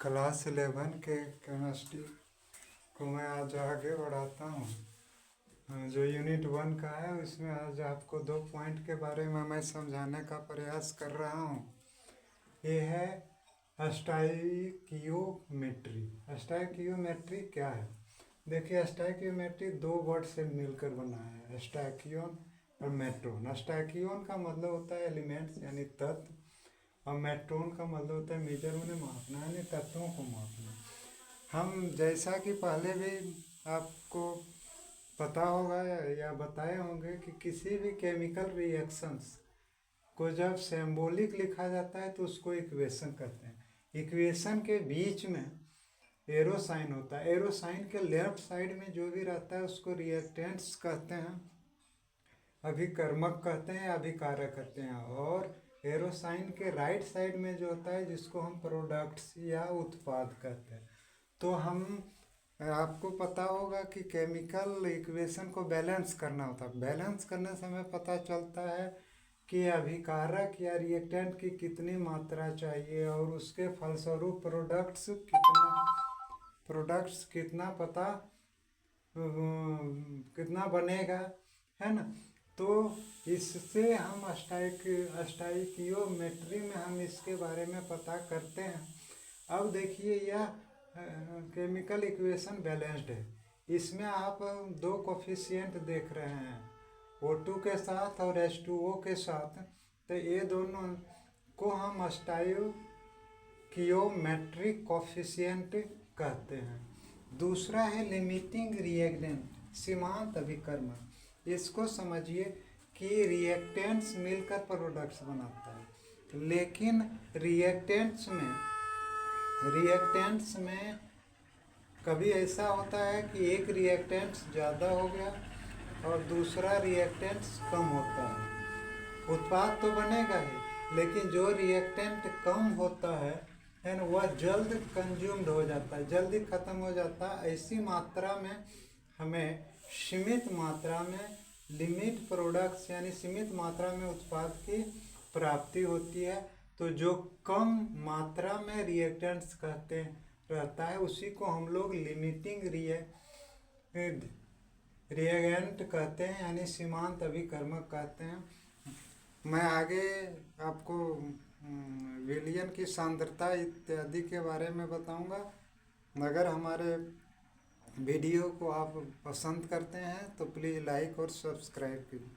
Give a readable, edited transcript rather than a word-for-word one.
Class 11 के chemistry को मैं आज आगे बढ़ाता हूँ। जो यूनिट 1 का है उसमें आज आपको 2 पॉइंट के बारे में मैं समझाने का प्रयास कर रहा हूँ। ये है स्टोइकियोमेट्री। स्टोइकियोमेट्री क्या है? देखिए, स्टोइकियोमेट्री 2 वर्ड से मिलकर बना है, स्टोइकियोन और मेट्रोन। स्टोइकियोन का मतलब होता है एलिमेंट्स यानी तत्व, और मेट्रोन का मतलब होता है मेजर, उन्हें मापना यानी तत्वों को मापना। हम जैसा कि पहले भी आपको पता होगा या बताए होंगे कि किसी भी केमिकल रिएक्शंस को जब सिंबॉलिक लिखा जाता है तो उसको इक्वेशन कहते हैं। इक्वेशन के बीच में एरो साइन होता है। एरो साइन के लेफ्ट साइड में जो भी रहता है उसको रिएक्टेंट्स कहते हैं, अभिकर्मक कहते हैं, अभिकारक कहते हैं। और एरो साइन के राइट साइड में जो होता है जिसको हम प्रोडक्ट्स या उत्पाद कहते हैं। तो हम आपको पता होगा कि केमिकल इक्वेशन को बैलेंस करना होता है। बैलेंस करने से हमें पता चलता है कि अभिकारक या रिएक्टेंट की कितनी मात्रा चाहिए और उसके फलस्वरूप प्रोडक्ट्स कितना बनेगा, है ना। तो इससे हम स्टोइकियोमेट्री में हम इसके बारे में पता करते हैं। अब देखिए, यह केमिकल इक्वेशन बैलेंस्ड है। इसमें आप 2 कोफिशिएंट देख रहे हैं, O2 के साथ और H2O के साथ। तो ये दोनों को हम स्टोइकियोमेट्रिक कोफिशिएंट कहते हैं। दूसरा है लिमिटिंग रिएक्टेंट, सीमांत अभिकर्मक। इसको समझिए कि रिएक्टेंट्स मिलकर प्रोडक्ट्स बनाता है, लेकिन रिएक्टेंट्स में कभी ऐसा होता है कि एक रिएक्टेंट्स ज़्यादा हो गया और दूसरा रिएक्टेंट्स कम होता है। उत्पाद तो बनेगा ही, लेकिन जो रिएक्टेंट कम होता है ना, वह जल्द कंज्यूम्ड हो जाता है, जल्दी ख़त्म हो जाता है। ऐसी मात्रा में हमें सीमित मात्रा में लिमिट प्रोडक्ट्स यानी सीमित मात्रा में उत्पाद की प्राप्ति होती है। तो जो कम मात्रा में रिएक्टेंट्स कहते रहता है उसी को हम लोग लिमिटिंग रिएगेंट कहते हैं, यानी सीमांत अभिकर्मक कहते हैं। मैं आगे आपको विलयन की सांद्रता इत्यादि के बारे में बताऊंगा। अगर हमारे वीडियो को आप पसंद करते हैं तो प्लीज़ लाइक और सब्सक्राइब कीजिए।